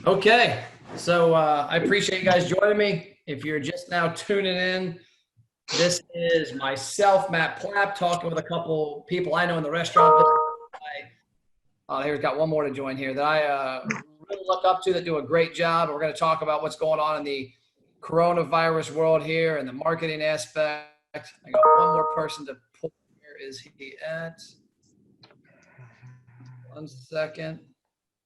Okay, so I appreciate you guys joining me. If you're just now tuning in, this is myself, Matt Plapp, talking with a couple people I know in the restaurant business. Here's got one more to join here that I really look up to that do a great job. We're going to talk about what's going on in the coronavirus world here and the marketing aspect. I got one more person to pull. Where is he at? 1 second.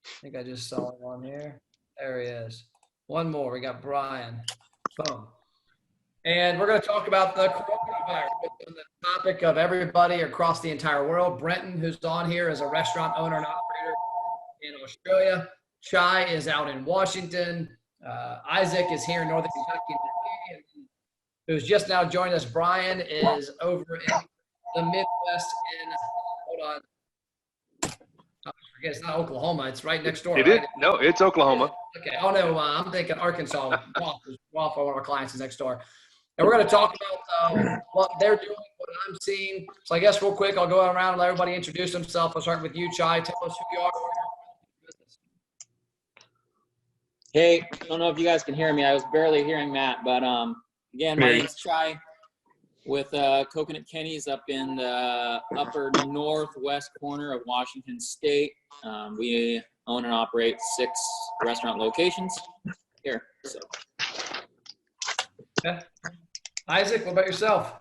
I think I just saw him on here. There he is. One more. We got Brian. Boom. And we're going to talk about the coronavirus, the topic of everybody across the entire world. Brenton, who's on here, is a restaurant owner and operator in Australia. Chai is out in Washington. Isaac is here in Northern Kentucky. Who's just now joined us, Brian, is over in the Midwest in, hold on. I forget, it's not Oklahoma. It's right next door. It right? is. No, it's Oklahoma. Okay. Oh, no, I'm thinking Arkansas. Rolf, one of our clients is next door. And we're going to talk about what they're doing, what I'm seeing. So I guess real quick, I'll go around and let everybody introduce themselves. I'll start with you, Chai. Tell us who you are. Hey, I don't know if you guys can hear me. I was barely hearing Matt, but again, my name's Chai with Coconut Kenny's up in the upper northwest corner of Washington State. We own and operate 6 restaurant locations here. So. Okay. Isaac, what about yourself?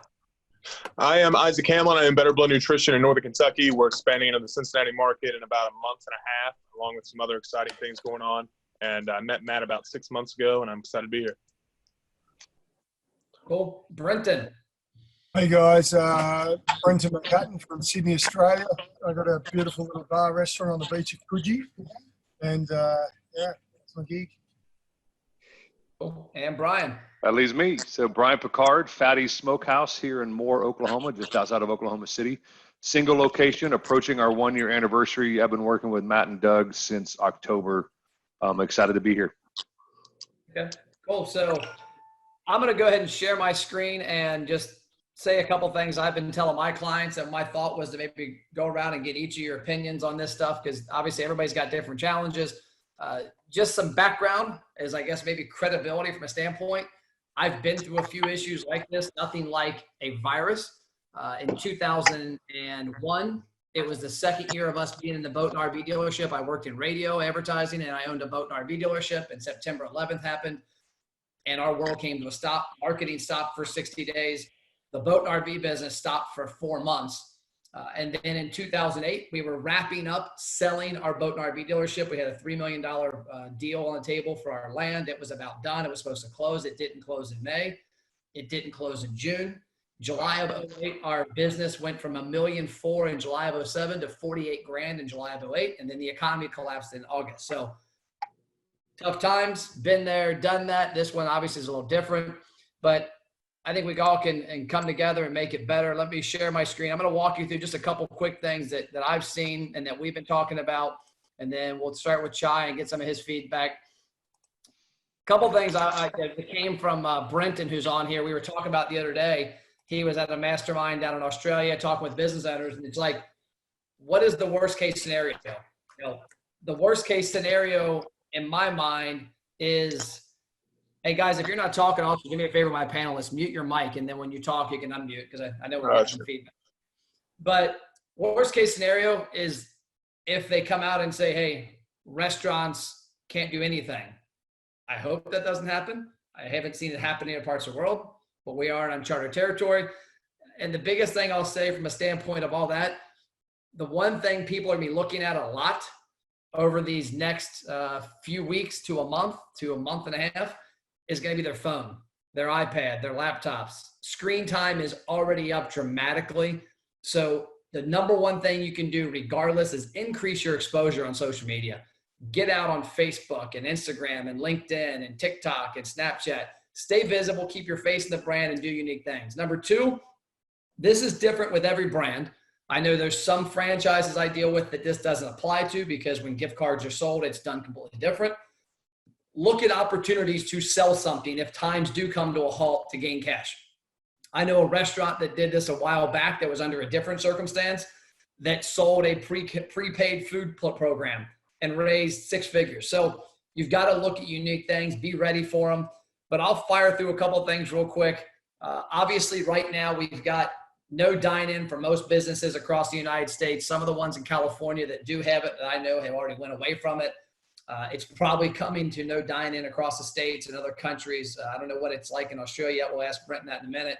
I am Isaac Hamlin. I am Better Blood Nutrition in Northern Kentucky. We're expanding into the Cincinnati market in about a month and a half, along with some other exciting things going on. And I met Matt about 6 months ago, and I'm excited to be here. Cool. Brenton. Hey guys, Brenton McHatton from Sydney, Australia. I got a beautiful little bar restaurant on the beach at Coogee, and yeah, it's my gig. Cool. And Brian. That leaves me. So Brian Picard, Fatty's Smokehouse here in Moore, Oklahoma, just outside of Oklahoma City. Single location, approaching our 1-year anniversary. I've been working with Matt and Doug since October. I'm excited to be here. Okay, cool. So I'm going to go ahead and share my screen and just say a couple things I've been telling my clients, and my thought was to maybe go around and get each of your opinions on this stuff, because obviously everybody's got different challenges. Just some background is, I guess, maybe credibility from a standpoint. I've been through a few issues like this, nothing like a virus. In 2001, it was the second year of us being in the boat and RV dealership. I worked in radio advertising, and I owned a boat and RV dealership, and September 11th happened, and our world came to a stop. Marketing stopped for 60 days. The boat and RV business stopped for 4 months. And then in 2008, we were wrapping up selling our boat and RV dealership. We had a $3 million deal on the table for our land. It was about done. It was supposed to close. It didn't close in May. It didn't close in June. July of 08, our business went from $1.4 million in July of 07 to $48,000 in July of 08. And then the economy collapsed in August. So tough times, been there, done that. This one obviously is a little different, but I think we all can come together and make it better. Let me share my screen. I'm going to walk you through just a couple quick things that I've seen and that we've been talking about. And then we'll start with Chai and get some of his feedback. A couple things that came from Brenton, who's on here. We were talking about the other day. He was at a mastermind down in Australia talking with business owners. And it's like, what is the worst case scenario? The worst case scenario in my mind is, hey guys, if you're not talking, also do me a favor, my panelists, mute your mic, and then when you talk, you can unmute, because I know we're getting some feedback. But worst case scenario is if they come out and say, hey, restaurants can't do anything. I hope that doesn't happen. I haven't seen it happen in other parts of the world, but we are in uncharted territory. And the biggest thing I'll say from a standpoint of all that, the one thing people are going to be looking at a lot over these next few weeks to a month and a half is going to be their phone, their iPad, their laptops. Screen time is already up dramatically. So the number one thing you can do regardless is increase your exposure on social media. Get out on Facebook and Instagram and LinkedIn and TikTok and Snapchat. Stay visible, keep your face in the brand, and do unique things. Number 2, this is different with every brand. I know there's some franchises I deal with that this doesn't apply to, because when gift cards are sold, it's done completely different. Look at opportunities to sell something if times do come to a halt to gain cash. I know a restaurant that did this a while back that was under a different circumstance, that sold a prepaid food program and raised 6 figures. So You've got to look at unique things, be ready for them. But I'll fire through a couple of things real quick. Obviously, right now we've got no dine-in for most businesses across the United States. Some of the ones in California that do have it, that I know have already went away from it. It's probably coming to no dine-in across the states and other countries. I don't know what it's like in Australia yet. We'll ask Brent that in a minute.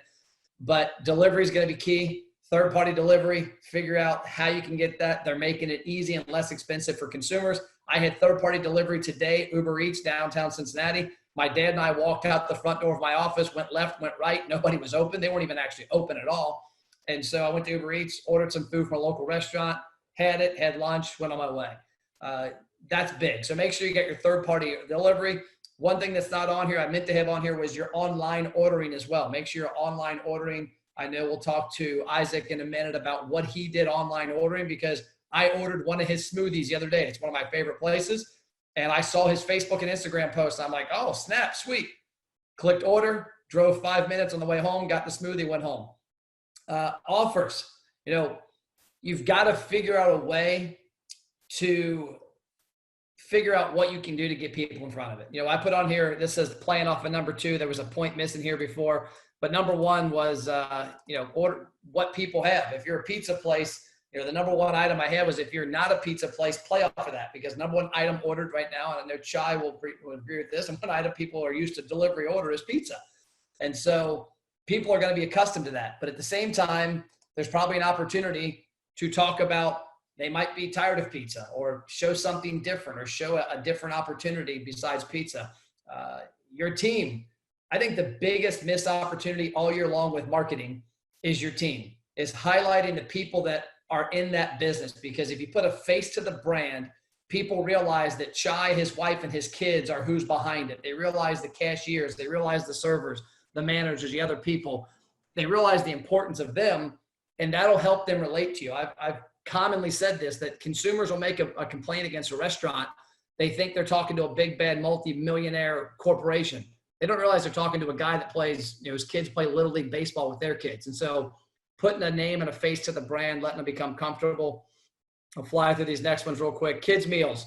But delivery is going to be key. Third-party delivery, figure out how you can get that. They're making it easy and less expensive for consumers. I had third-party delivery today, Uber Eats, downtown Cincinnati. My dad and I walked out the front door of my office, went left, went right. Nobody was open. They weren't even actually open at all. And so I went to Uber Eats, ordered some food from a local restaurant, had it, had lunch, went on my way. That's big. So make sure you get your third-party delivery. One thing that's not on here, I meant to have on here, was your online ordering as well. Make sure you're online ordering. I know we'll talk to Isaac in a minute about what he did online ordering, because I ordered one of his smoothies the other day. It's one of my favorite places. And I saw his Facebook and Instagram post. I'm like, oh, snap, sweet. Clicked order, drove 5 minutes on the way home, got the smoothie, went home. Offers, you've got to figure out a way to figure out what you can do to get people in front of it. I put on here, this says playing off of number 2. There was a point missing here before, but number 1 was, order what people have. If you're a pizza place, the number 1 item I had was, if you're not a pizza place, play off of that, because number 1 item ordered right now, and I know Chai will agree with this, and one item people are used to delivery order is pizza. And so people are going to be accustomed to that. But at the same time, there's probably an opportunity to talk about, they might be tired of pizza, or show something different, or show a different opportunity besides pizza. Your team. I think the biggest missed opportunity all year long with marketing is your team, is highlighting the people that are in that business. Because if you put a face to the brand, people realize that Chai, his wife, and his kids are who's behind it. They realize the cashiers, they realize the servers, the managers, the other people. They realize the importance of them, and that'll help them relate to you. I've commonly said this, that consumers will make a complaint against a restaurant. They think they're talking to a big, bad, multi-millionaire corporation. They don't realize they're talking to a guy that plays, his kids play Little League baseball with their kids. And so putting a name and a face to the brand, letting them become comfortable. I'll fly through these next ones real quick. Kids meals,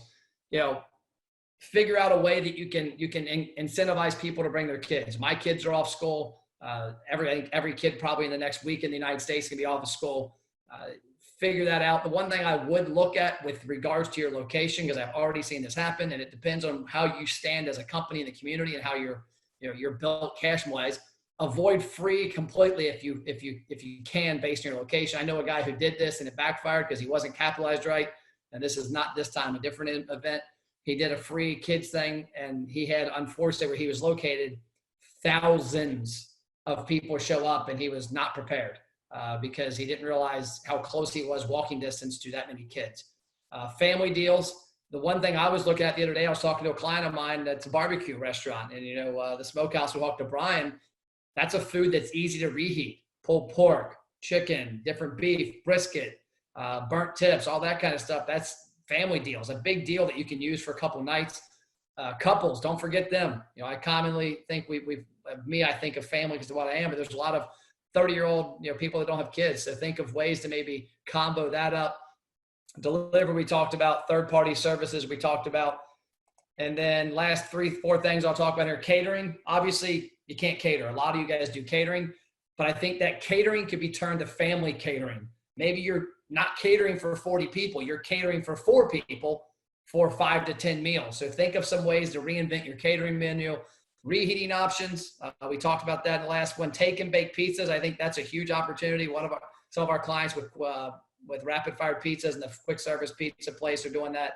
figure out a way that you can incentivize people to bring their kids. My kids are off school. Every kid probably in the next week in the United States can be off of school. Figure that out. The one thing I would look at with regards to your location, because I've already seen this happen, and it depends on how you stand as a company in the community and how you're built cash-wise. Avoid free completely if you can, based on your location. I know a guy who did this and it backfired because he wasn't capitalized right. And this is not this time, a different event. He did a free kids thing, and he had, unfortunately, where he was located, thousands of people show up, and he was not prepared because he didn't realize how close he was walking distance to that many kids. Family deals. The one thing I was looking at the other day, I was talking to a client of mine that's a barbecue restaurant, and the smokehouse we walked to, Brian. That's a food that's easy to reheat. Pulled pork, chicken, different beef, brisket, burnt tips, all that kind of stuff. That's family deals, a big deal that you can use for a couple nights. Couples, don't forget them. I commonly think I think of family because of what I am, but there's a lot of 30-year-old people that don't have kids. So think of ways to maybe combo that up. Delivery, we talked about. Third-party services, we talked about. And then last 3-4 things I'll talk about here. Catering, obviously, you can't cater. A lot of you guys do catering, but I think that catering could be turned to family catering. Maybe you're not catering for 40 people. You're catering for 4 people for 5 to 10 meals. So think of some ways to reinvent your catering menu. Reheating options. We talked about that in the last one. Take and bake pizzas. I think that's a huge opportunity. Some of our clients with rapid fire pizzas and the quick service pizza place are doing that.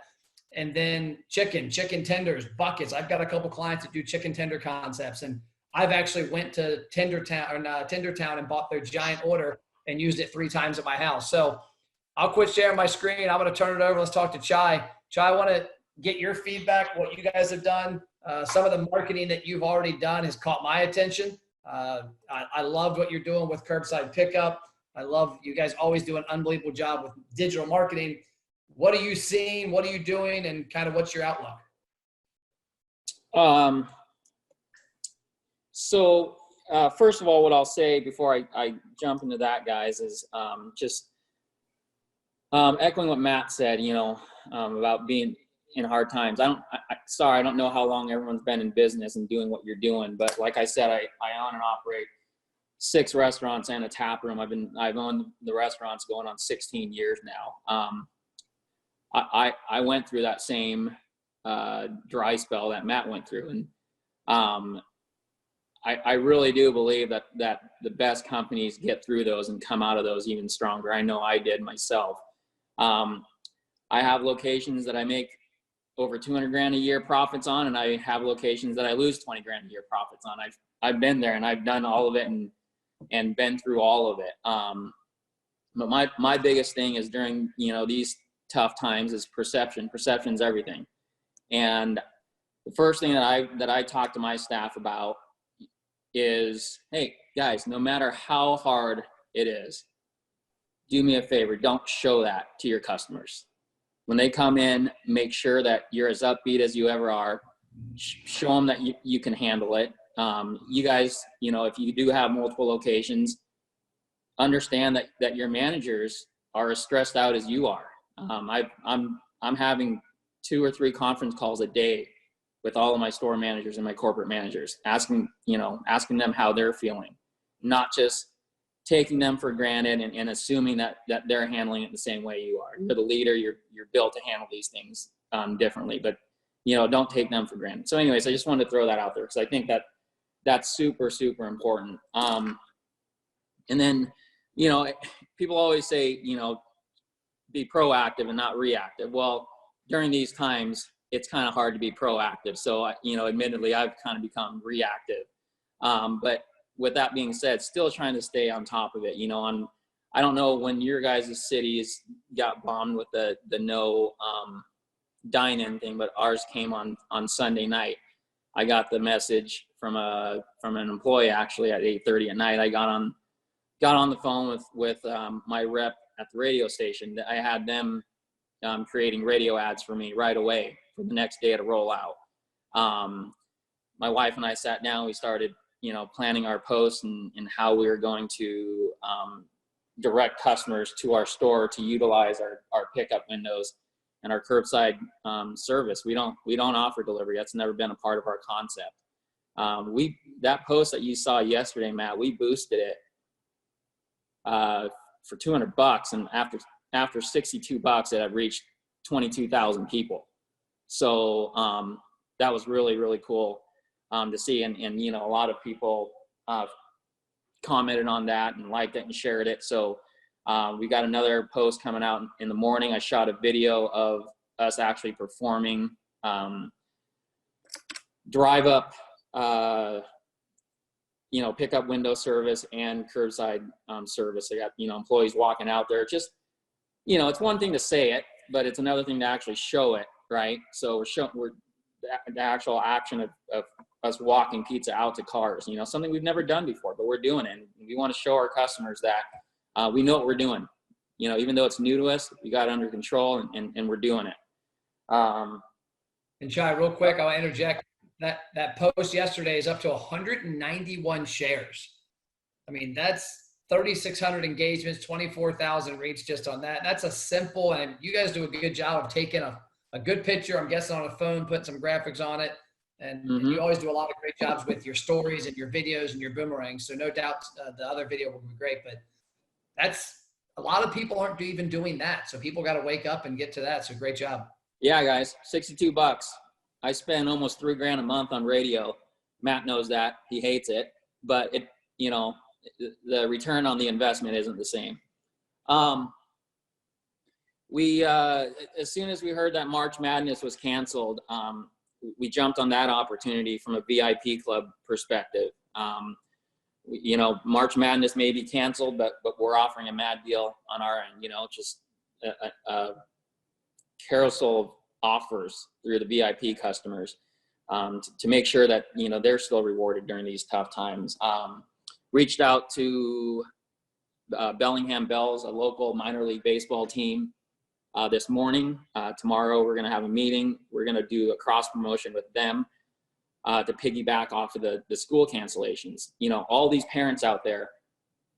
And then chicken tenders, buckets. I've got a couple clients that do chicken tender concepts, and I've actually went to Tendertown and bought their giant order and used it 3 times at my house. So I'll quit sharing my screen. I'm going to turn it over. Let's talk to Chai. Chai, I want to get your feedback, what you guys have done. Some of the marketing that you've already done has caught my attention. I loved what you're doing with curbside pickup. I love you guys always do an unbelievable job with digital marketing. What are you seeing? What are you doing? And kind of what's your outlook? So first of all, what I'll say before I jump into that, guys, is just echoing what Matt said, about being, in hard times. Sorry, I don't know how long everyone's been in business and doing what you're doing, but like I said, I own and operate 6 restaurants and a tap room. I've owned the restaurants going on 16 years now. I went through that same dry spell that Matt went through, and I really do believe that the best companies get through those and come out of those even stronger. I know I did myself. I have locations that I make over 200 grand a year profits on, and I have locations that I lose 20 grand a year profits on. I've been there and I've done all of it and been through all of it. But my biggest thing is during, these tough times is perception. Perception's everything. And the first thing that I talk to my staff about is, hey guys, no matter how hard it is, do me a favor, don't show that to your customers. When they come in, make sure that you're as upbeat as you ever are. Show them that you can handle it. You guys, if you do have multiple locations, understand that your managers are as stressed out as you are. I'm having 2 or 3 conference calls a day with all of my store managers and my corporate managers, asking them how they're feeling, not just taking them for granted and assuming that they're handling it the same way you are. You're the leader. You're built to handle these things differently, but don't take them for granted. So anyways, I just wanted to throw that out there because I think that's super, super important. And then, people always say, be proactive and not reactive. Well, during these times, it's kind of hard to be proactive. So, admittedly, I've kind of become reactive. But with that being said, still trying to stay on top of it. I don't know when your guys' cities got bombed with the no dine-in thing, but ours came on Sunday night. I got the message from an employee actually at 8:30 at night. I got on the phone with my rep at the radio station. I had them creating radio ads for me right away for the next day to roll out. My wife and I sat down. We started planning our posts and how we were going to direct customers to our store to utilize our pickup windows and our curbside service. We don't offer delivery. That's never been a part of our concept. That post that you saw yesterday, Matt, we boosted it for $200, and after $62, it had reached 22,000 people. So that was really, really cool to see. And a lot of people commented on that and liked it and shared it. So we got another post coming out in the morning. I shot a video of us actually performing drive up, pickup window service and curbside service. I got, employees walking out there. Just, it's one thing to say it, but it's another thing to actually show it, right? So we're the actual action of us walking pizza out to cars, something we've never done before, but we're doing it. And we want to show our customers that we know what we're doing. Even though it's new to us, we got it under control and we're doing it. And Shai, real quick, I'll interject. That post yesterday is up to 191 shares. I mean, that's 3,600 engagements, 24,000 reach just on that. That's a simple, and you guys do a good job of taking a good picture, I'm guessing on a phone, putting some graphics on it. And you always do a lot of great jobs with your stories and your videos and your boomerangs. So no doubt the other video will be great, but that's a lot of people aren't even doing that. So people got to wake up and get to that. So great job. Yeah, guys, $62. I spend almost $3 grand a month on radio. Matt knows that. He hates it, but the return on the investment isn't the same. We as soon as we heard that March Madness was canceled, we jumped on that opportunity from a VIP club perspective. March Madness may be canceled, but we're offering a mad deal on our end. Just a carousel of offers through the VIP customers to make sure that they're still rewarded during these tough times. Reached out to Bellingham Bells, a local minor league baseball team, this morning. Tomorrow we're going to have a meeting. We're going to do a cross promotion with them to piggyback off of the school cancellations. All these parents out there,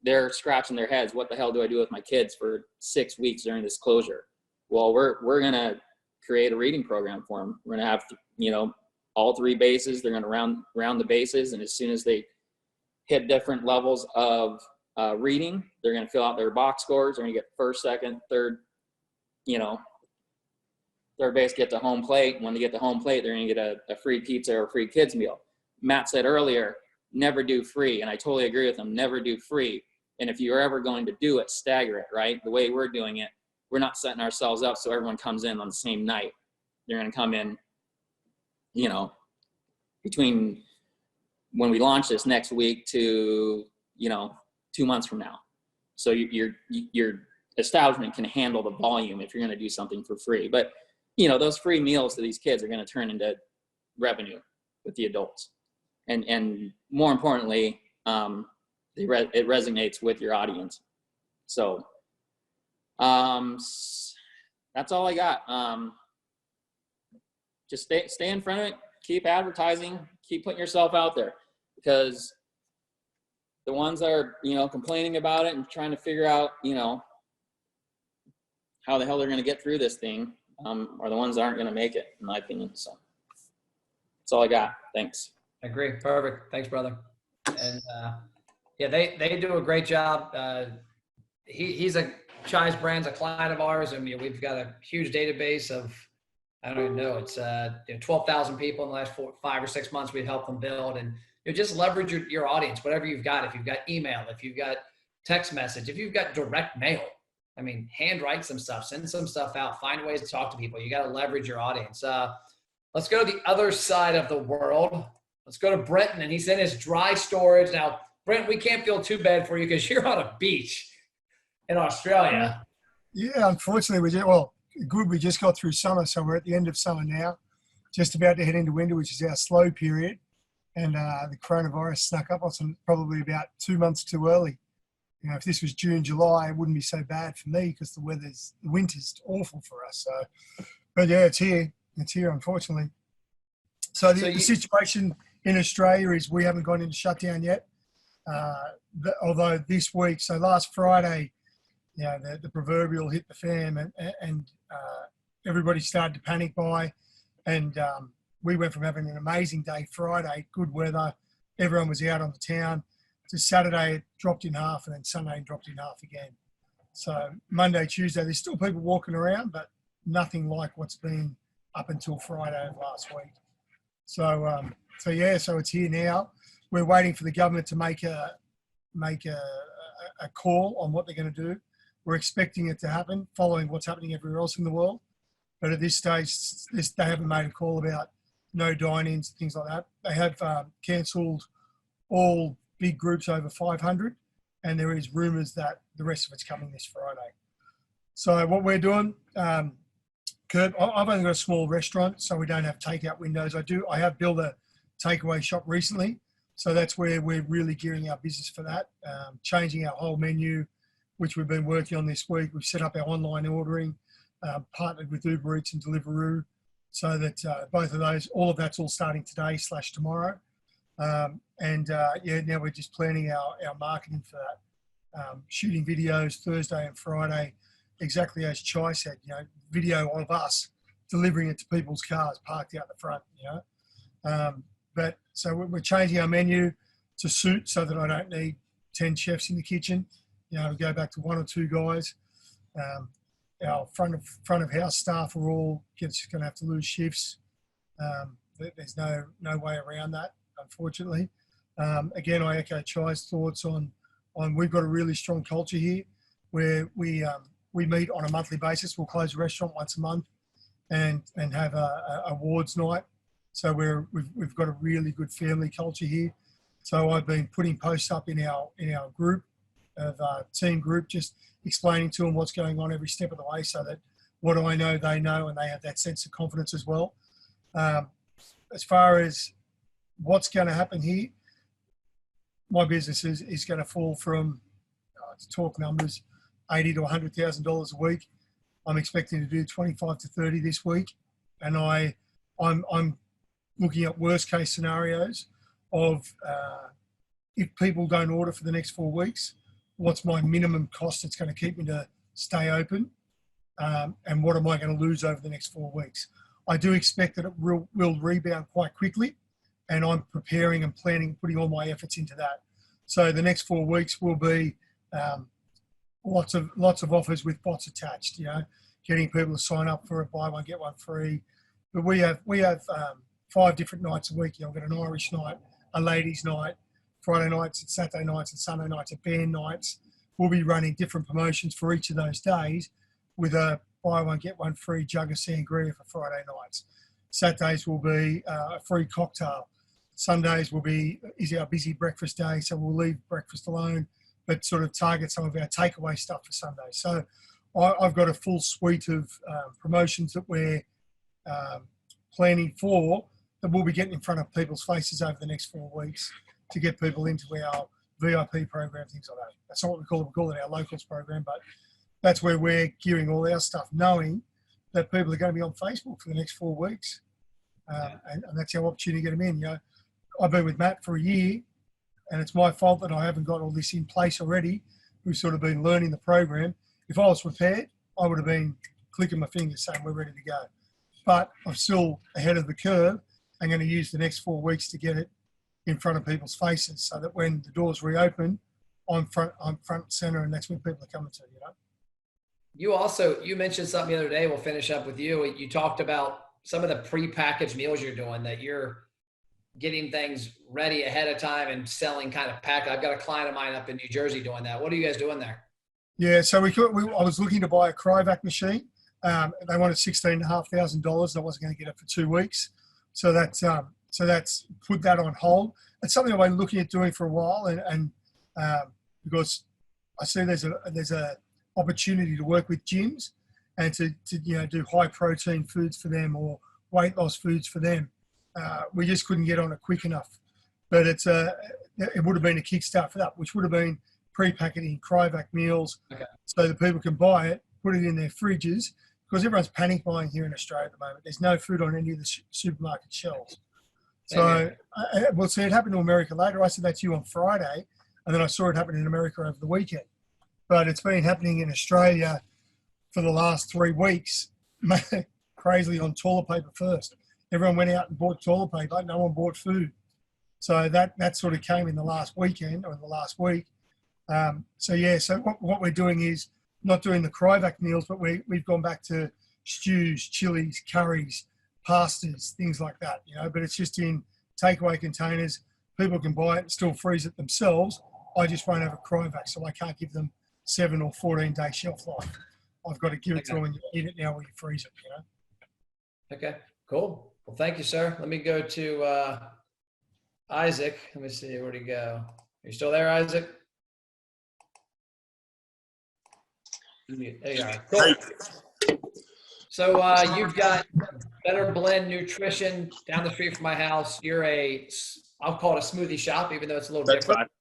they're scratching their heads. What the hell do I do with my kids for 6 weeks during this closure? Well, we're going to create a reading program for them. We're going to have, you know, all 3 bases. They're going to round the bases. And as soon as they hit different levels of reading, they're going to fill out their box scores. They're going to get first, second, third, you know, third base get to home plate. When they get to home plate, they're going to get a free pizza or a free kids meal. Matt said earlier, never do free. And I totally agree with him. Never do free. And if you're ever going to do it, stagger it, right? The way we're doing it, we're not setting ourselves up so everyone comes in on the same night. They're going to come in, you know, between when we launch this next week to, you know, 2 months from now. So your establishment can handle the volume if you're going to do something for free. But, you know, those free meals to these kids are going to turn into revenue with the adults. And more importantly, it resonates with your audience. So that's all I got. Just stay in front of it, keep advertising, keep putting yourself out there, because the ones that are, you know, complaining about it and trying to figure out, you know, how the hell they're going to get through this thing, are the ones that aren't going to make it, in my opinion. So that's all I got. Thanks. I agree. Perfect. Thanks, brother. And yeah, they do a great job. He's Chai's brand's a client of ours, and we've got a huge database of, I don't even know, it's 12,000 people in the last 5 or 6 months we've helped them build. And just leverage your audience, whatever you've got. If you've got email, if you've got text message, if you've got direct mail, I mean, handwrite some stuff, send some stuff out, find ways to talk to people. You got to leverage your audience. Let's go to the other side of the world. Let's go to Brenton, and he's in his dry storage. Now, Brent, we can't feel too bad for you because you're on a beach in Australia. Yeah, unfortunately, we just got through summer, so we're at the end of summer now, just about to head into winter, which is our slow period. And the coronavirus snuck up on us probably about 2 months too early. You know, if this was June, July, it wouldn't be so bad for me because the winter's awful for us. So, but yeah, it's here, unfortunately. So the situation in Australia is we haven't gone into shutdown yet. Although this week, so last Friday, you know, the proverbial hit the fan, and everybody started to panic buy, and we went from having an amazing day Friday, good weather, everyone was out on the town, to Saturday it dropped in half, and then Sunday it dropped in half again. So Monday, Tuesday, there's still people walking around, but nothing like what's been up until Friday of last week. So so it's here now. We're waiting for the government to make a call on what they're going to do. We're expecting it to happen following what's happening everywhere else in the world. But at this stage, they haven't made a call about no dine-ins, things like that. They have cancelled all big groups over 500, and there is rumours that the rest of it's coming this Friday. So what we're doing, Kurt, I've only got a small restaurant, so we don't have takeout windows. I have built a takeaway shop recently, so that's where we're really gearing our business for that, changing our whole menu, which we've been working on this week. We've set up our online ordering, partnered with Uber Eats and Deliveroo, so that both of those, all of that's all starting today / tomorrow. Now we're just planning our marketing for that, shooting videos Thursday and Friday, exactly as Chai said, you know, video of us delivering it to people's cars parked out the front, you know. But so we're changing our menu to suit so that I don't need 10 chefs in the kitchen. You know, we go back to 1 or 2 guys. Our front of house staff are all going to have to lose shifts. There's no way around that, unfortunately. Again, I echo Chai's thoughts on we've got a really strong culture here where we meet on a monthly basis. We'll close the restaurant once a month and have a awards night. So we've got a really good family culture here. So I've been putting posts up in our group of team group, just explaining to them what's going on every step of the way, so that what I know, they know, and they have that sense of confidence as well. As far as what's going to happen here, my business is going to fall from, to talk numbers, $80,000 to $100,000 a week. I'm expecting to do 25 to 30 this week, and I'm looking at worst case scenarios of if people don't order for the next 4 weeks, what's my minimum cost it's going to keep me to stay open, and what am I going to lose over the next 4 weeks. I do expect that it will rebound quite quickly, and I'm preparing and planning, putting all my efforts into that. So the next 4 weeks will be lots of offers with bots attached. Getting people to sign up for a buy one get one free. But we have 5 different nights a week. I've got an Irish night, a ladies' night, Friday nights and Saturday nights and Sunday nights are band nights. We'll be running different promotions for each of those days with a buy one, get one free jug of sangria for Friday nights. Saturdays will be a free cocktail. Sundays is our busy breakfast day, so we'll leave breakfast alone, but sort of target some of our takeaway stuff for Sunday. So I've got a full suite of promotions that we're planning for that we'll be getting in front of people's faces over the next 4 weeks to get people into our VIP program, things like that. That's not what we call it our locals program, but that's where we're gearing all our stuff, knowing that people are going to be on Facebook for the next 4 weeks. And that's our opportunity to get them in. I've been with Matt for a year, and it's my fault that I haven't got all this in place already. We've sort of been learning the program. If I was prepared, I would have been clicking my fingers saying we're ready to go. But I'm still ahead of the curve. I'm going to use the next 4 weeks to get it in front of people's faces so that when the doors reopen, I'm front and center, and that's when people are coming to, You mentioned something the other day. We'll finish up with you. You talked about some of the pre-packaged meals you're doing, that you're getting things ready ahead of time and selling kind of pack. I've got a client of mine up in New Jersey doing that. What are you guys doing there? Yeah, so I was looking to buy a Cryovac machine. They wanted $16,500. I wasn't going to get it for 2 weeks. So that's put that on hold. It's something I've been looking at doing for a while, and because I see there's a opportunity to work with gyms and to do high protein foods for them or weight loss foods for them. We just couldn't get on it quick enough, but it would have been a kickstart for that, which would have been pre-packeting Cryovac meals, so that people can buy it, put it in their fridges, because everyone's panic buying here in Australia at the moment. There's no food on any of the supermarket shelves. So, we'll see. It happened to America later. I said that to you on Friday, and then I saw it happen in America over the weekend. But it's been happening in Australia for the last 3 weeks, crazily on toilet paper first. Everyone went out and bought toilet paper. No one bought food. So that sort of came in the last weekend or in the last week. So what we're doing is not doing the Cryovac meals, but we've gone back to stews, chilies, curries, pastas, things like that, but it's just in takeaway containers. People can buy it and still freeze it themselves. I just won't have a Cryovac, so I can't give them 7 or 14-day shelf life. I've got to give it to them and you eat it now when you freeze it, Okay, cool. Well, thank you, sir. Let me go to Isaac. Let me see, where'd he go? Are you still there, Isaac? There you are. Cool. So you've got Better Blend Nutrition down the street from my house. You're I'll call it a smoothie shop, even though it's a little different.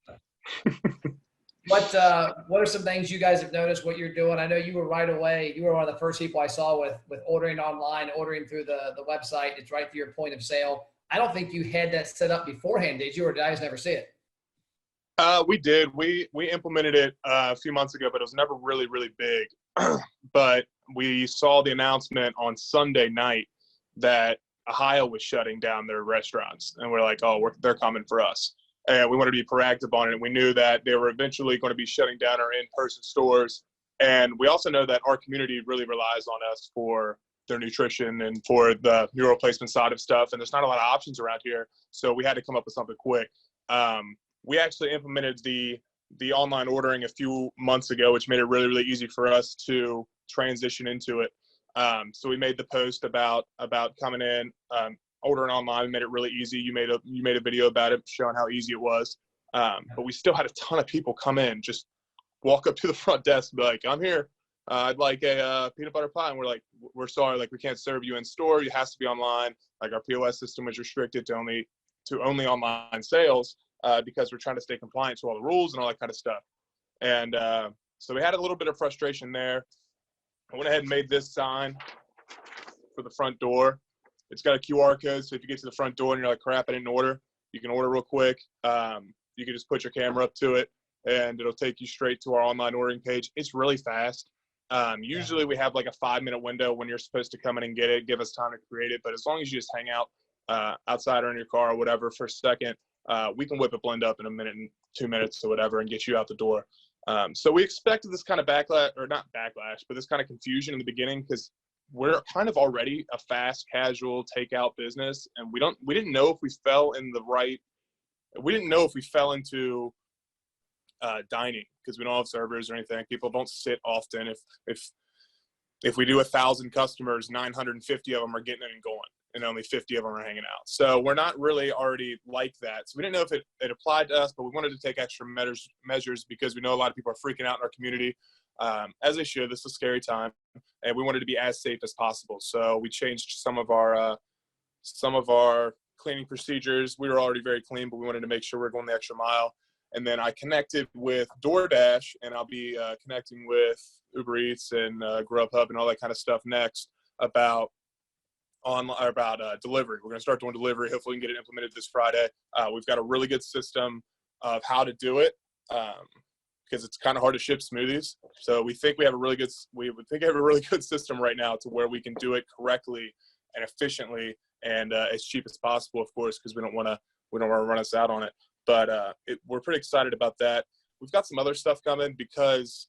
What are some things you guys have noticed what you're doing? I know you were right away. You were one of the first people I saw with ordering online, ordering through the website. It's right through your point of sale. I don't think you had that set up beforehand, did you? Or did I just never see it? We did. We implemented it a few months ago, but it was never really, really big. But we saw the announcement on Sunday night that Ohio was shutting down their restaurants. And we're like, they're coming for us. And we wanted to be proactive on it. And we knew that they were eventually going to be shutting down our in-person stores. And we also know that our community really relies on us for their nutrition and for the meal replacement side of stuff. And there's not a lot of options around here. So we had to come up with something quick. We actually implemented the online ordering a few months ago, which made it really, really easy for us to transition into it. So we made the post about coming in, ordering online, made it really easy. You made a video about it showing how easy it was. But we still had a ton of people come in, just walk up to the front desk and be like, I'm here. I'd like a peanut butter pie. And we're like, we're sorry, like we can't serve you in store. It has to be online. Like our POS system was restricted to only online sales. Because we're trying to stay compliant to all the rules and all that kind of stuff. And so we had a little bit of frustration there. I went ahead and made this sign for the front door. It's got a QR code, so if you get to the front door and you're like, crap, I didn't order, you can order real quick. You can just put your camera up to it, and it'll take you straight to our online ordering page. It's really fast. Usually we have like a 5-minute window when you're supposed to come in and get it, give us time to create it. But as long as you just hang out outside or in your car or whatever for a second, we can whip a blend up in a minute and 2 minutes or whatever and get you out the door. So we expected this kind of backlash, or not backlash, but this kind of confusion in the beginning because we're kind of already a fast casual takeout business, and we didn't know if we fell into dining because we don't have servers or anything. People don't sit often. If we do 1,000 customers, 950 of them are getting in and going, and only 50 of them are hanging out. So we're not really already like that. So we didn't know if it applied to us, but we wanted to take extra measures because we know a lot of people are freaking out in our community. As they should. This is a scary time, and we wanted to be as safe as possible. So we changed some of our cleaning procedures. We were already very clean, but we wanted to make sure we're going the extra mile. And then I connected with DoorDash, and I'll be connecting with Uber Eats and Grubhub and all that kind of stuff next about delivery. We're going to start doing delivery. Hopefully we can get it implemented this Friday. We've got a really good system of how to do it because it's kind of hard to ship smoothies. So we think we have a really good system right now to where we can do it correctly and efficiently and as cheap as possible, of course, because we don't want to run us out on it. But we're pretty excited about that. We've got some other stuff coming because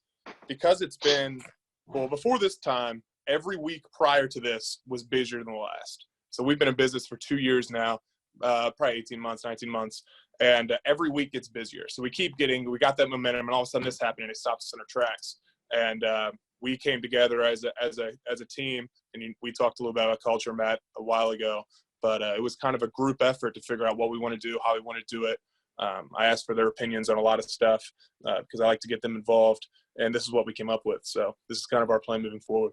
it's been, well, before this time, every week prior to this was busier than the last. So we've been in business for 2 years now, probably 18 months, 19 months. And every week gets busier. So we got that momentum, and all of a sudden this happened and it stopped us in our tracks. And we came together as a team, and we talked a little bit about culture, Matt, a while ago. But it was kind of a group effort to figure out what we want to do, how we want to do it. I asked for their opinions on a lot of stuff because I like to get them involved, and this is what we came up with. So this is kind of our plan moving forward.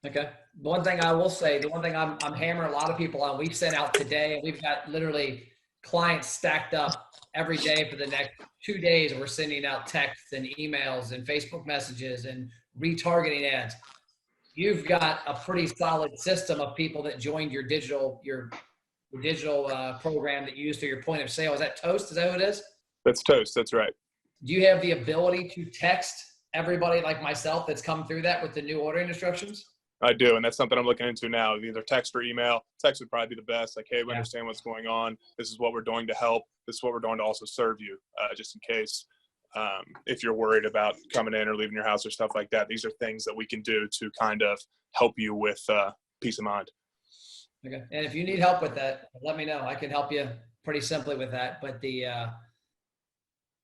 Okay. The one thing I will say, the one thing I'm hammering a lot of people on, we've sent out today, and we've got literally clients stacked up every day for the next 2 days. We're sending out texts and emails and Facebook messages and retargeting ads. You've got a pretty solid system of people that joined your digital program that you use to your point of sale. Is that Toast? Is that what it is? That's Toast. That's right. Do you have the ability to text everybody like myself that's come through that with the new ordering instructions? I do, and that's something I'm looking into now. Either text or email. Text would probably be the best. Like, hey, we understand what's going on. This is what we're doing to help. This is what we're doing to also serve you, just in case if you're worried about coming in or leaving your house or stuff like that. These are things that we can do to kind of help you with peace of mind. Okay. And if you need help with that, let me know. I can help you pretty simply with that. But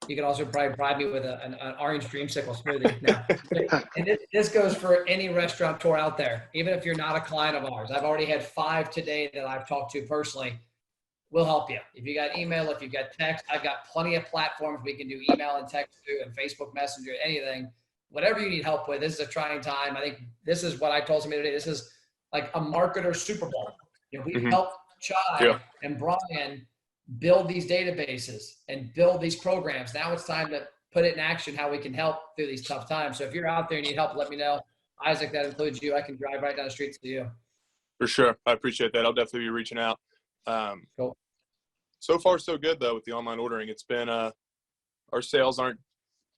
you can also probably bribe me with an orange dreamsicle smoothie. Now, and this goes for any restaurateur out there, even if you're not a client of ours. I've already had 5 today that I've talked to personally. We'll help you. If you got email, if you got text, I've got plenty of platforms we can do email and text to, and Facebook Messenger, anything. Whatever you need help with, this is a trying time. I think this is what I told somebody today. This is like a marketer Super Bowl. You know, we've helped Chai and Brian build these databases and build these programs. Now it's time to put it in action, how we can help through these tough times. So if you're out there and need help, let me know. Isaac, that includes you. I can drive right down the street to you. For sure. I appreciate that. I'll definitely be reaching out. Cool. So far, so good, though, with the online ordering. It's been our sales aren't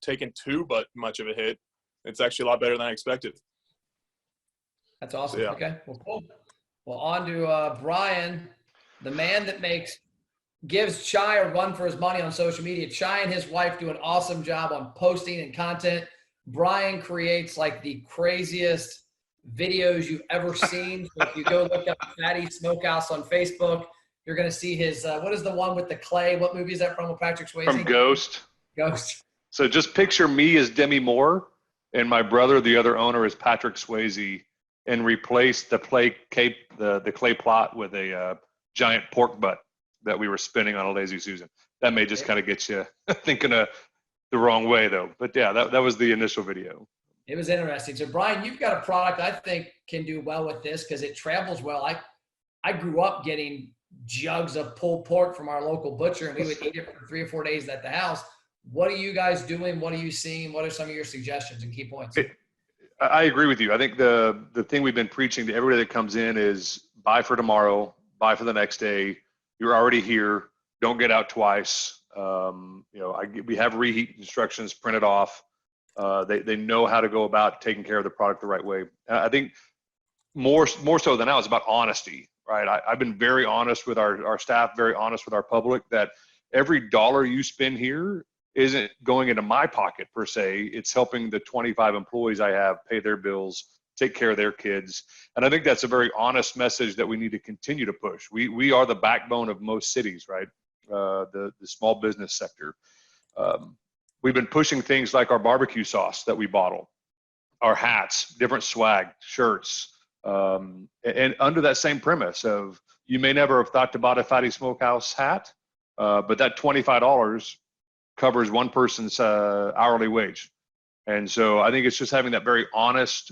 taking too much of a hit. It's actually a lot better than I expected. That's awesome. So, yeah. Okay. Well, cool. Well, on to Brian, the man that gives Chai a run for his money on social media. Chai and his wife do an awesome job on posting and content. Brian creates like the craziest videos you've ever seen. So if you go look up Fatty Smokehouse on Facebook, you're going to see his, what is the one with the clay? What movie is that from with Patrick Swayze? From Ghost. Ghost. So just picture me as Demi Moore and my brother, the other owner, is Patrick Swayze, and replace the clay plot with a giant pork butt that we were spinning on a Lazy Susan. That may just kind of get you thinking the wrong way, though. But yeah, that was the initial video. It was interesting. So Brian, you've got a product I think can do well with this because it travels well. I grew up getting jugs of pulled pork from our local butcher, and we would eat it for 3 or 4 days at the house. What are you guys doing? What are you seeing? What are some of your suggestions and key points? I agree with you. I think the thing we've been preaching to everybody that comes in is buy for tomorrow, buy for the next day. You're already here. Don't get out twice. We have reheat instructions printed off. They know how to go about taking care of the product the right way. I think more so than now, it's about honesty, right? I've been very honest with our staff, very honest with our public, that every dollar you spend here isn't going into my pocket per se. It's helping the 25 employees I have pay their bills, take care of their kids. And I think that's a very honest message that we need to continue to push. We are the backbone of most cities, right? The small business sector. We've been pushing things like our barbecue sauce that we bottle, our hats, different swag, shirts, and under that same premise of, you may never have thought to buy a Fatty Smokehouse hat, but that $25 covers one person's hourly wage. And so I think it's just having that very honest,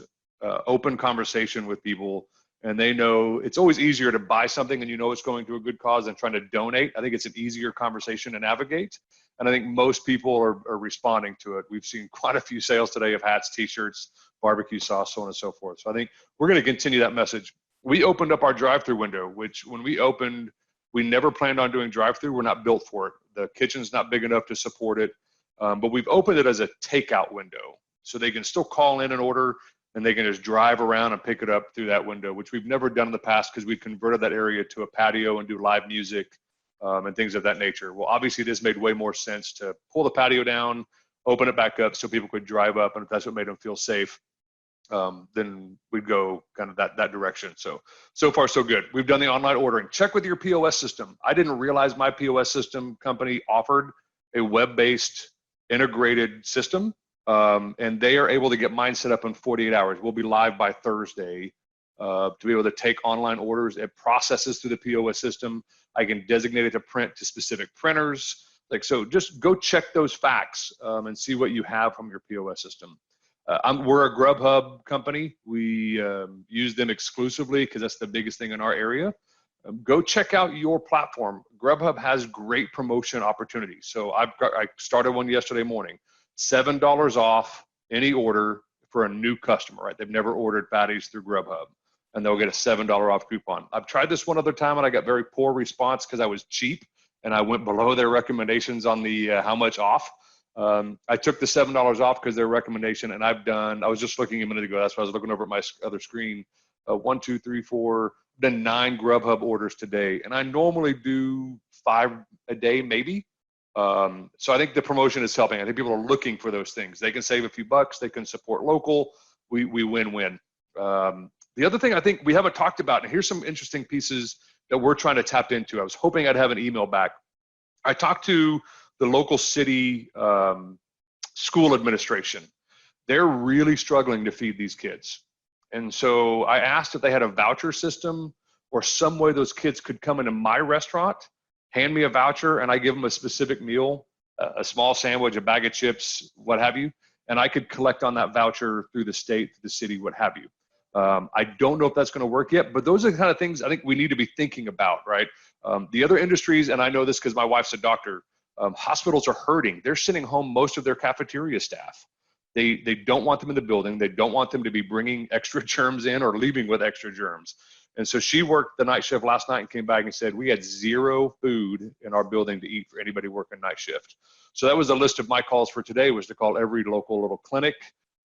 open conversation with people, and they know it's always easier to buy something and you know it's going to a good cause than trying to donate. I think it's an easier conversation to navigate. And I think most people are responding to it. We've seen quite a few sales today of hats, t-shirts, barbecue sauce, so on and so forth. So I think we're going to continue that message. We opened up our drive-through window, which when we opened, we never planned on doing drive-through. We're not built for it. The kitchen's not big enough to support it. But we've opened it as a takeout window. So they can still call in an order and they can just drive around and pick it up through that window, which we've never done in the past because we converted that area to a patio and do live music and things of that nature. Well, obviously this made way more sense to pull the patio down, open it back up so people could drive up, and if that's what made them feel safe, then we'd go kind of that direction. So far so good. We've done the online ordering. Check with your POS system. I didn't realize my POS system company offered a web-based integrated system, and they are able to get mine set up in 48 hours. We'll be live by Thursday to be able to take online orders. It processes through the POS system. I can designate it to print to specific printers. So just go check those facts and see what you have from your POS system. We're a Grubhub company. We use them exclusively because that's the biggest thing in our area. Go check out your platform. Grubhub has great promotion opportunities. So I started one yesterday morning. $7 off any order for a new customer, right? They've never ordered Fatties through Grubhub, and they'll get a $7 off coupon. I've tried this one other time and I got very poor response because I was cheap and I went below their recommendations on the how much off. I took the $7 off because their recommendation, and I was just looking a minute ago, that's why I was looking over at my other screen, 1, 2, 3, 4, then 9 Grubhub orders today. And I normally do 5 a day, maybe. So I think the promotion is helping. I think people are looking for those things. They can save a few bucks. They can support local. We win-win. The other thing I think we haven't talked about, and here's some interesting pieces that we're trying to tap into. I was hoping I'd have an email back. I talked to the local city school administration. They're really struggling to feed these kids. And so I asked if they had a voucher system or some way those kids could come into my restaurant, hand me a voucher, and I give them a specific meal, a small sandwich, a bag of chips, what have you, and I could collect on that voucher through the state, through the city, what have you. I don't know if that's going to work yet, but those are the kind of things I think we need to be thinking about, right? The other industries, and I know this because my wife's a doctor, hospitals are hurting. They're sending home most of their cafeteria staff. They don't want them in the building. They don't want them to be bringing extra germs in or leaving with extra germs. And so she worked the night shift last night and came back and said, we had 0 food in our building to eat for anybody working night shift. So that was a list of my calls for today, was to call every local little clinic,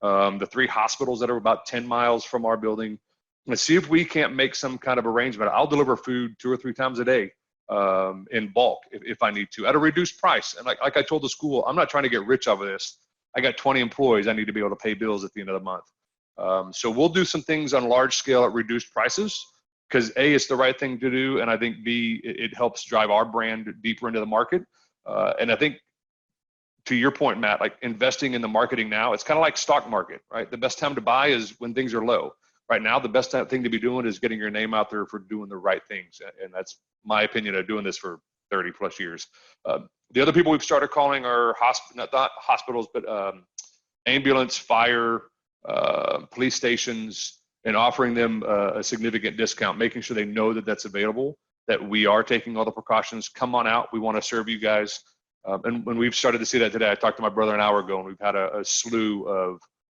the 3 hospitals that are about 10 miles from our building, and see if we can't make some kind of arrangement. I'll deliver food 2 or 3 times a day in bulk if I need to at a reduced price. And like I told the school, I'm not trying to get rich off of this. I got 20 employees. I need to be able to pay bills at the end of the month. So we'll do some things on large scale at reduced prices because A, it's the right thing to do. And I think B, it helps drive our brand deeper into the market. And I think to your point, Matt, like investing in the marketing now, it's kind of like stock market, right? The best time to buy is when things are low. Right now, the best thing to be doing is getting your name out there for doing the right things. And that's my opinion of doing this for 30 plus years. The other people we've started calling are not hospitals, but ambulance, fire, police stations, and offering them a significant discount, making sure they know that that's available, that we are taking all the precautions. Come on out. We want to serve you guys. And when we've started to see that today, I talked to my brother an hour ago, and we've had a slew of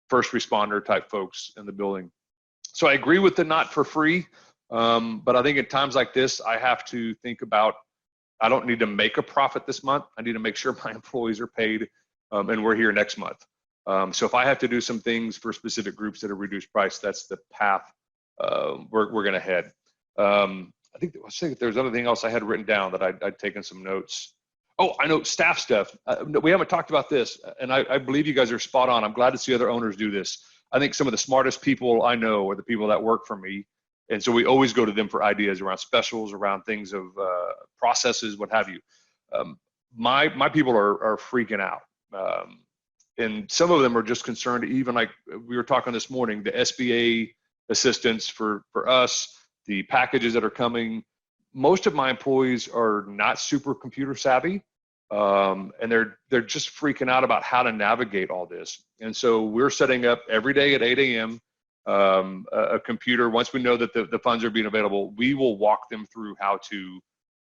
first responder type folks in the building. So I agree with the not for free, but I think at times like this, I have to think about, I don't need to make a profit this month. I need to make sure my employees are paid, and we're here next month. So if I have to do some things for specific groups at a reduced price, that's the path we're going to head. I think there's other thing else I had written down that I'd taken some notes. Oh, I know staff stuff. We haven't talked about this, and I believe you guys are spot on. I'm glad to see other owners do this. I think some of the smartest people I know are the people that work for me. And so we always go to them for ideas around specials, around things of processes, what have you. My people are freaking out. And some of them are just concerned, even like we were talking this morning, the SBA assistance for us, the packages that are coming. Most of my employees are not super computer savvy, and they're just freaking out about how to navigate all this. And so we're setting up every day at 8 a.m. A computer. Once we know that the funds are being available, we will walk them through how to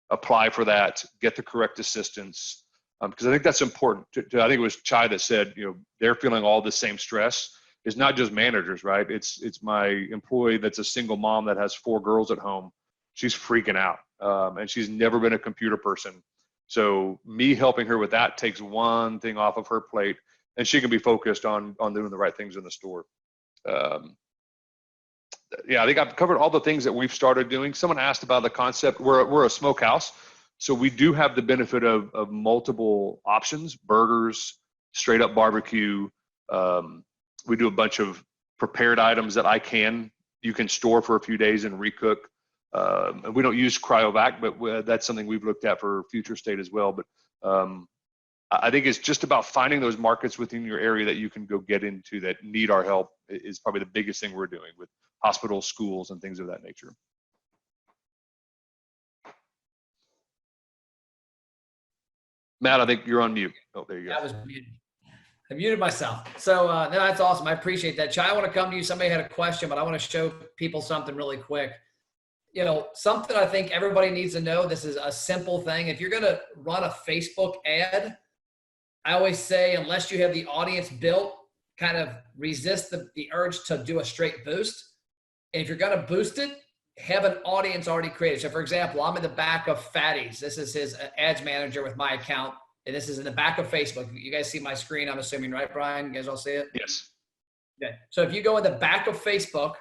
apply for that, get the correct assistance. Because I think that's important. I think it was Chai that said, they're feeling all the same stress. It's not just managers, right? It's my employee that's a single mom that has 4 girls at home. She's freaking out, and she's never been a computer person. So me helping her with that takes one thing off of her plate, and she can be focused on doing the right things in the store. Yeah, I think I've covered all the things that we've started doing. Someone asked about the concept. We're a smokehouse, so we do have the benefit of multiple options: burgers, straight up barbecue. We do a bunch of prepared items that you can store for a few days and recook. And we don't use cryovac, but that's something we've looked at for future state as well. But I think it's just about finding those markets within your area that you can go get into that need our help is probably the biggest thing we're doing with hospitals, schools, and things of that nature. Matt, I think you're on mute. Oh, there you go. I was muted. I muted myself. So no, that's awesome. I appreciate that. Chai, I want to come to you. Somebody had a question, but I want to show people something really quick. Something I think everybody needs to know. This is a simple thing. If you're going to run a Facebook ad, I always say, unless you have the audience built, kind of resist the urge to do a straight boost. And if you're going to boost it, have an audience already created. So for example, I'm in the back of Fatty's. This is his ads manager with my account. And this is in the back of Facebook. You guys see my screen, I'm assuming, right, Brian? You guys all see it? Yes. Okay. So if you go in the back of Facebook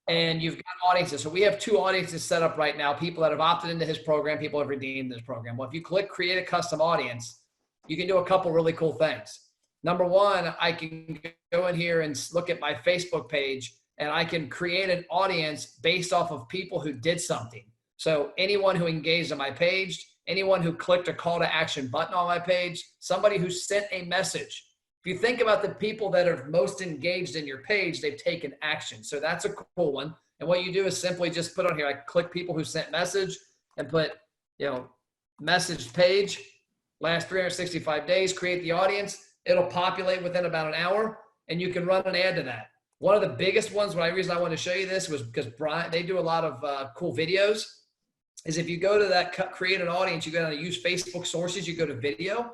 and you've got audiences. So we have 2 audiences set up right now. People that have opted into his program, people have redeemed this program. Well, if you click create a custom audience, you can do a couple really cool things. Number one, I can go in here and look at my Facebook page, and I can create an audience based off of people who did something. So anyone who engaged on my page, anyone who clicked a call to action button on my page, somebody who sent a message. If you think about the people that are most engaged in your page, they've taken action. So that's a cool one. And what you do is simply just put on here, I click people who sent message and put, message page, last 365 days, create the audience. It'll populate within about an hour, and you can run an ad to that. One of the biggest ones, the reason I wanted to show you this was because Brian, they do a lot of cool videos, is if you go to that create an audience, you go down to use Facebook sources, you go to video,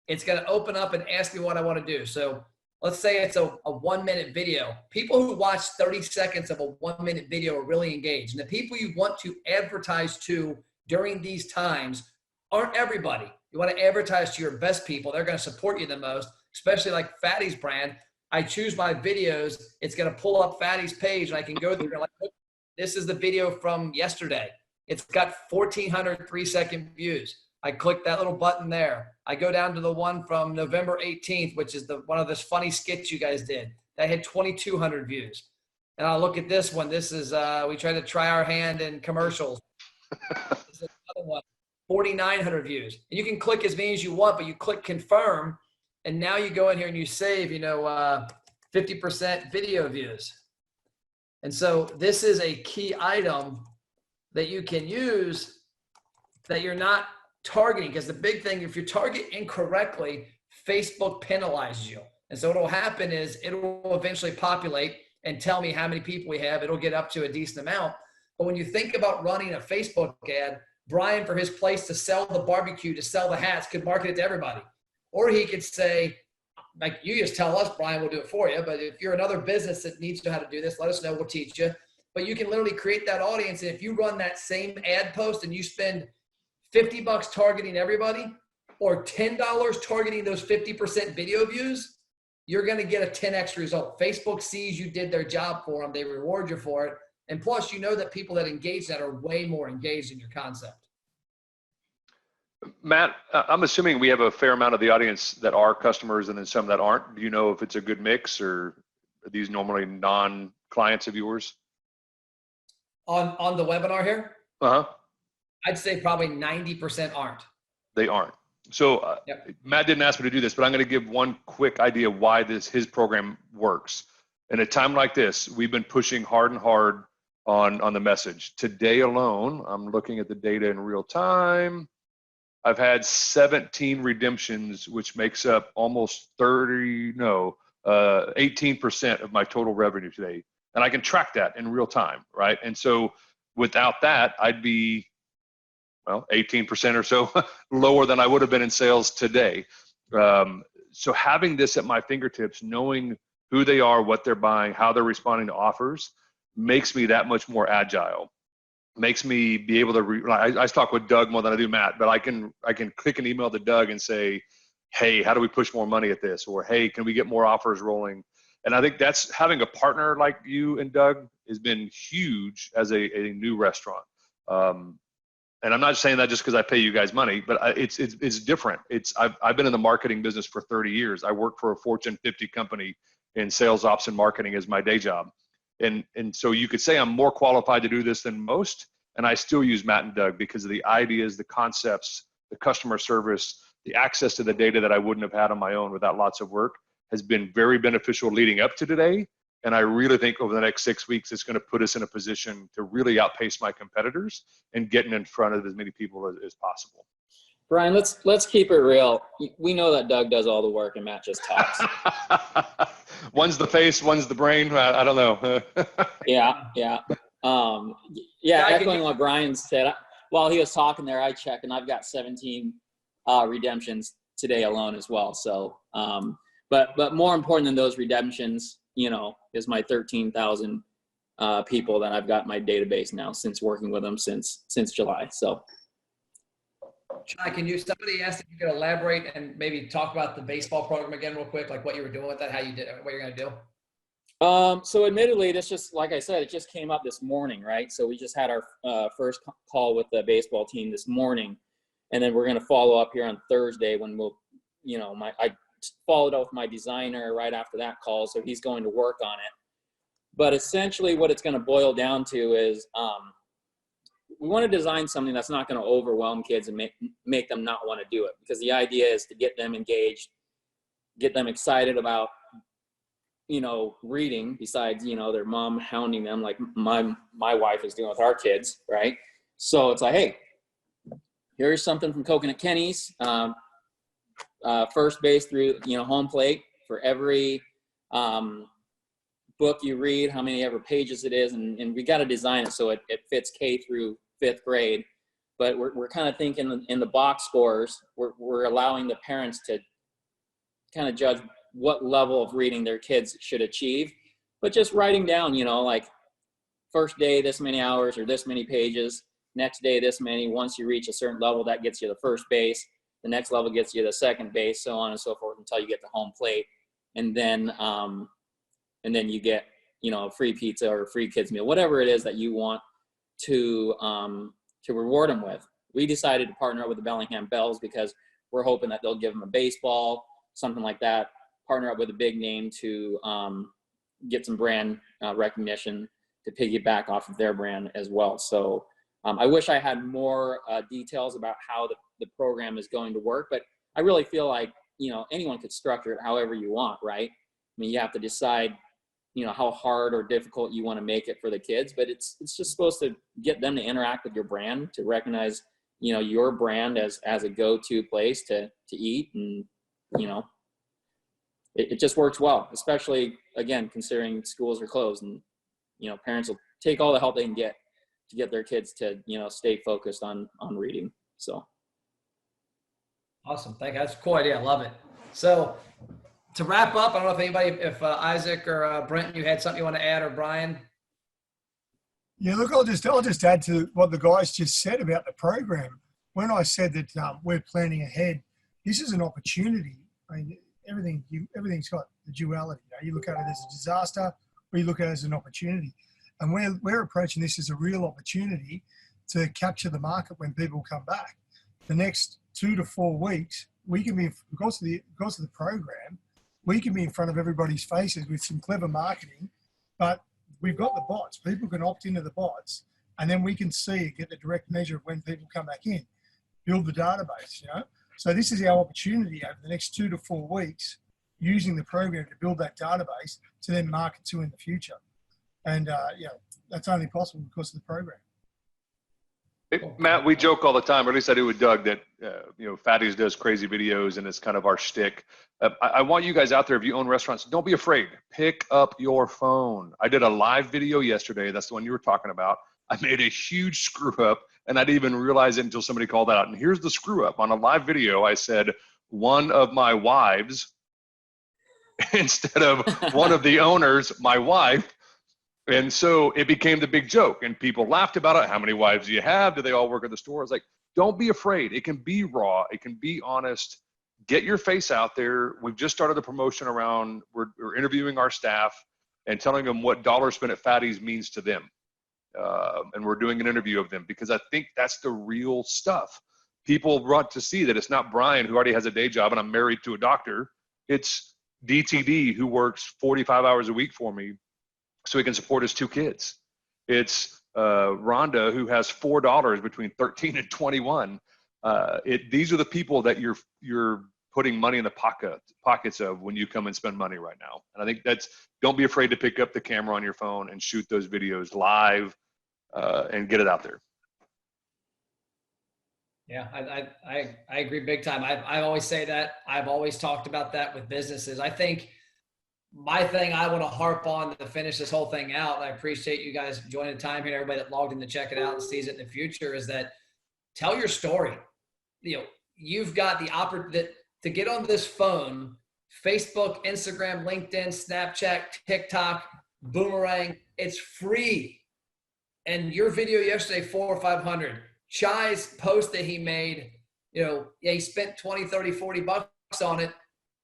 it's going to open up and ask me what I want to do. So let's say it's a 1-minute video. People who watch 30 seconds of a 1-minute video are really engaged. And the people you want to advertise to during these times aren't everybody. You want to advertise to your best people. They're going to support you the most, especially like Fatty's brand. I choose my videos. It's going to pull up Fatty's page, and I can go through and like, look, this is the video from yesterday. It's got 1,400 3-second views. I click that little button there. I go down to the one from November 18th, which is one of those funny skits you guys did. That had 2,200 views. And I look at this one. This is, we try to try our hand in commercials. This is another one, 4,900 views. And you can click as many as you want, but you click confirm. And now you go in here and you save, 50% video views. And so this is a key item that you can use that you're not targeting, because the big thing, if you target incorrectly, Facebook penalizes you. And so what will happen is it will eventually populate and tell me how many people we have. It'll get up to a decent amount. But when you think about running a Facebook ad, Brian, for his place to sell the barbecue, to sell the hats, could market it to everybody. Or he could say, like, you just tell us, Brian, we'll do it for you. But if you're another business that needs to know how to do this, let us know, we'll teach you. But you can literally create that audience. And if you run that same ad post and you spend $50 targeting everybody, or $10 targeting those 50% video views, you're going to get a 10x result. Facebook sees you did their job for them. They reward you for it. And plus, you know that people that engage that are way more engaged in your concept. Matt, I'm assuming we have a fair amount of the audience that are customers and then some that aren't. Do you know if it's a good mix, or are these normally non-clients of yours? On the webinar here, Uh-huh. I'd say probably 90% aren't. They aren't. So Yep. Matt didn't ask me to do this, but I'm going to give one quick idea why his program works. In a time like this, we've been pushing hard and hard on the message. Today alone, I'm looking at the data in real time. I've had 17 redemptions, which makes up almost 18% of my total revenue today. And I can track that in real time, right? And so without that, I'd be, 18% or so lower than I would have been in sales today. So having this at my fingertips, knowing who they are, what they're buying, how they're responding to offers, makes me that much more agile. Makes me be able to, I talk with Doug more than I do Matt, but I can click an email to Doug and say, hey, how do we push more money at this? Or, hey, can we get more offers rolling? And I think that's, having a partner like you and Doug has been huge as a new restaurant. And I'm not saying that just because I pay you guys money, but it's different. I've been in the marketing business for 30 years. I work for a Fortune 50 company in sales ops and marketing as my day job. And so you could say I'm more qualified to do this than most, and I still use Matt and Doug because of the ideas, the concepts, the customer service, the access to the data that I wouldn't have had on my own without lots of work has been very beneficial leading up to today. And I really think over the next 6 weeks, it's going to put us in a position to really outpace my competitors and getting in front of as many people as possible. Brian, let's keep it real. We know that Doug does all the work and Matt just talks. One's the face, one's the brain. I don't know. Yeah. Echoing what Brian said, while he was talking there, I checked and I've got 17 redemptions today alone as well. So, but more important than those redemptions, is my 13,000 people that I've got in my database now since working with them since July. So. Shai, somebody asked if you could elaborate and maybe talk about the baseball program again real quick, like what you were doing with that, how you did it, what you're going to do? So admittedly, this just, like I said, it just came up this morning, right? So we just had our first call with the baseball team this morning, and then we're going to follow up here on Thursday when we'll, I followed up with my designer right after that call, so he's going to work on it. But essentially what it's going to boil down to is we want to design something that's not going to overwhelm kids and make them not want to do it, because the idea is to get them engaged, get them excited about, reading, besides, their mom hounding them like my wife is doing with our kids, right? So it's like, hey, here's something from Coconut Kenny's, first base through, home plate, for every book you read, how many ever pages it is, and we got to design it so it fits K through 5th grade. But we're kind of thinking in the box scores, we're allowing the parents to kind of judge what level of reading their kids should achieve, but just writing down, like first day this many hours or this many pages, next day this many. Once you reach a certain level, that gets you the first base, the next level gets you the second base, so on and so forth until you get to home plate. And then you get, free pizza or free kids meal, whatever it is that you want to reward them with. We decided to partner up with the Bellingham Bells because we're hoping that they'll give them a baseball, something like that, partner up with a big name to get some brand recognition to piggyback off of their brand as well. So I wish I had more details about how the program is going to work, but I really feel like, anyone could structure it however you want, right? I mean, you have to decide, how hard or difficult you want to make it for the kids, but it's just supposed to get them to interact with your brand, to recognize, your brand as a go-to place to eat. And, it just works well, especially, again, considering schools are closed and, parents will take all the help they can get to get their kids to, stay focused on reading. So. Awesome. Thank you. That's a cool idea. I love it. So to wrap up, I don't know if Isaac or Brent, you had something you want to add, or Brian? Yeah, look, I'll just add to what the guys just said about the program. When I said that we're planning ahead, this is an opportunity. I mean, everything's got the duality. You look at it as a disaster, or you look at it as an opportunity. And we're approaching this as a real opportunity to capture the market when people come back. The next 2 to 4 weeks, we can be, because of the program, we can be in front of everybody's faces with some clever marketing, but we've got the bots. People can opt into the bots, and then we can get the direct measure of when people come back in, build the database, So this is our opportunity over the next 2 to 4 weeks, using the program to build that database to then market to in the future. And that's only possible because of the program. Hey, Matt, we joke all the time, or at least I do with Doug, that Fatty's does crazy videos and it's kind of our shtick. I want you guys out there, if you own restaurants, don't be afraid. Pick up your phone. I did a live video yesterday. That's the one you were talking about. I made a huge screw up, and I didn't even realize it until somebody called out. And here's the screw up. On a live video, I said, one of my wives, instead of one of the owners, my wife. And so it became the big joke, and people laughed about it. How many wives do you have? Do they all work at the store? It's like, don't be afraid. It can be raw. It can be honest. Get your face out there. We've just started a promotion around, we're interviewing our staff and telling them what dollar spent at Fatty's means to them. And we're doing an interview of them, because I think that's the real stuff. People want to see that it's not Brian, who already has a day job and I'm married to a doctor. It's DTD, who works 45 hours a week for me so he can support his 2 kids. It's Rhonda, who has 4 daughters between 13 and 21. These are the people that you're putting money in the pockets of when you come and spend money right now. And I think don't be afraid to pick up the camera on your phone and shoot those videos live and get it out there. Yeah, I agree big time. I always say that. I've always talked about that with businesses. I think my thing I want to harp on to finish this whole thing out, and I appreciate you guys joining the time here, everybody that logged in to check it out and sees it in the future, is that tell your story. You've got the opportunity to get on this phone, Facebook, Instagram, LinkedIn, Snapchat, TikTok, Boomerang. It's free. And your video yesterday, 400 or 500. Chai's post that he made, he spent 20, 30, 40 bucks on it.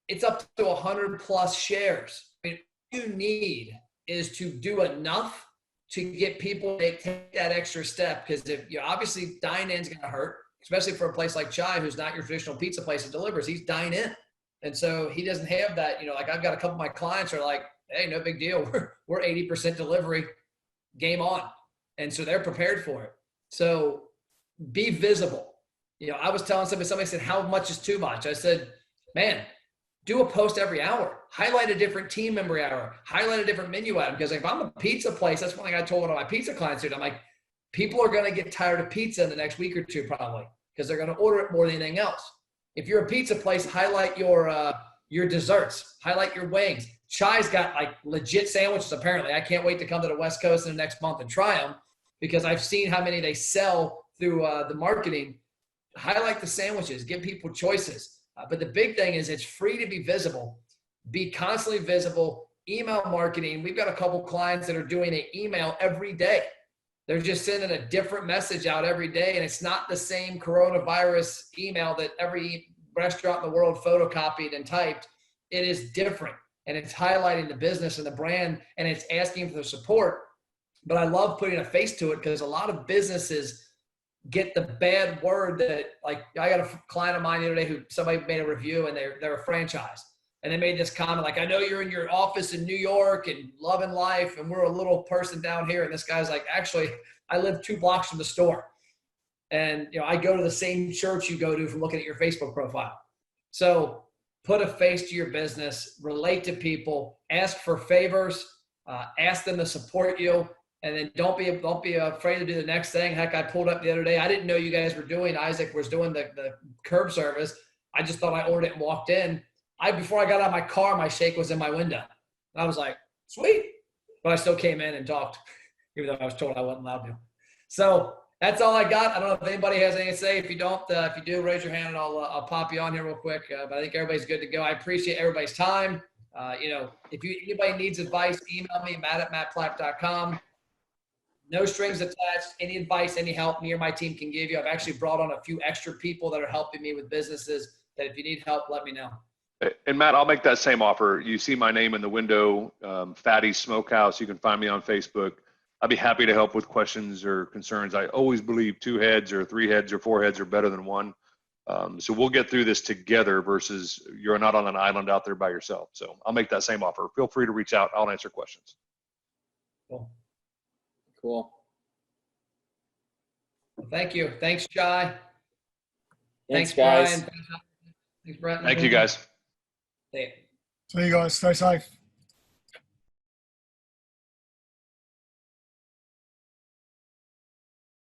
It's up to 100 plus shares. I mean, all you need is to do enough to get people to take that extra step. Because if obviously dine-in's going to hurt, especially for a place like Chai, who's not your traditional pizza place that delivers. He's dine-in. And so he doesn't have that, like I've got a couple of my clients are like, hey, no big deal. We're 80% delivery, game on. And so they're prepared for it. So be visible. I was telling somebody said, how much is too much? I said, man, do a post every hour. Highlight a different team member hour. Highlight a different menu item. Because if I'm a pizza place, that's one thing I told one of my pizza clients. I'm like, people are going to get tired of pizza in the next week or two probably, because they're going to order it more than anything else. If you're a pizza place, highlight your desserts. Highlight your wings. Chai's got like legit sandwiches apparently. I can't wait to come to the West Coast in the next month and try them, because I've seen how many they sell through the marketing. Highlight the sandwiches. Give people choices. But the big thing is it's free to be visible. Be constantly visible. Email marketing. We've got a couple clients that are doing an email every day. They're just sending a different message out every day, and it's not the same coronavirus email that every restaurant in the world photocopied and typed. It is different, and it's highlighting the business and the brand, and it's asking for the support. But I love putting a face to it, because a lot of businesses get the bad word that, like, I got a client of mine the other day who somebody made a review, and they're a franchise. And they made this comment like, I know you're in your office in New York and loving life, and we're a little person down here. And this guy's like, actually, I live 2 blocks from the store. And, I go to the same church you go to from looking at your Facebook profile. So put a face to your business, relate to people, ask for favors, ask them to support you. And then don't be afraid to do the next thing. Heck, I pulled up the other day. I didn't know you guys were doing, Isaac was doing the curb service. I just thought I ordered it and walked in. Before I got out of my car, my shake was in my window. And I was like, sweet. But I still came in and talked, even though I was told I wasn't allowed to. So that's all I got. I don't know if anybody has anything to say. If you don't, if you do, raise your hand and I'll pop you on here real quick. But I think everybody's good to go. I appreciate everybody's time. If anybody needs advice, email me, matt@mattplatt.com. No strings attached. Any advice, any help me or my team can give you. I've actually brought on a few extra people that are helping me with businesses that if you need help, let me know. And Matt, I'll make that same offer. You see my name in the window, Fatty Smokehouse. You can find me on Facebook. I'd be happy to help with questions or concerns. I always believe 2 heads or 3 heads or 4 heads are better than one. So we'll get through this together versus you're not on an island out there by yourself. So I'll make that same offer. Feel free to reach out. I'll answer questions. Cool. Cool. Well, thank you. Thanks, Jai. Thanks, Brian. guys. Thanks, Brent. Thank you, guys. See ya. So you guys stay safe.